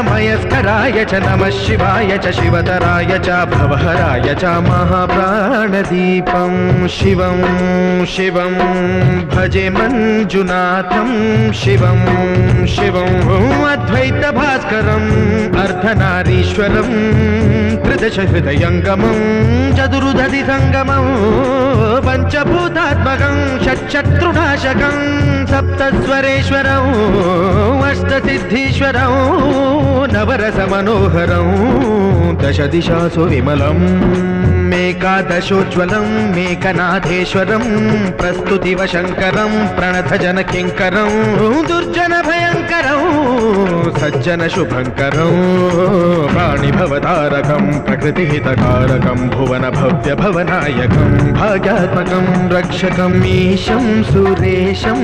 मयस्कराय च नमः शिवाय च शिवतराय च भवहराय च महाप्राणदीपं शिवं शिवं भजे मञ्जुनाथं शिवं शिवं अद्वैतभास्करम् अर्धनारीश्वरं त्रिदशहृदयङ्गमं चतुर्दधि सङ्गमं पञ्चभूतात्मकं षट्शत्रुनाशकं सप्तस्वरेश्वरं अष्टसिद्धीश्वरं नवरसमनोहरं दशदिशासु विमलम् मेकादशोज्ज्वलं मेकनाथेश्वरं प्रस्तुतिवशङ्करं प्रणतजनकिङ्करं दुर्जनभयङ्करं सज्जनशुभङ्करं प्राणिभवतारकं प्रकृतिहितकारकं भुवनभव्यभवनायकं भाग्यात्मकं रक्षकम् ईशं सुरेशं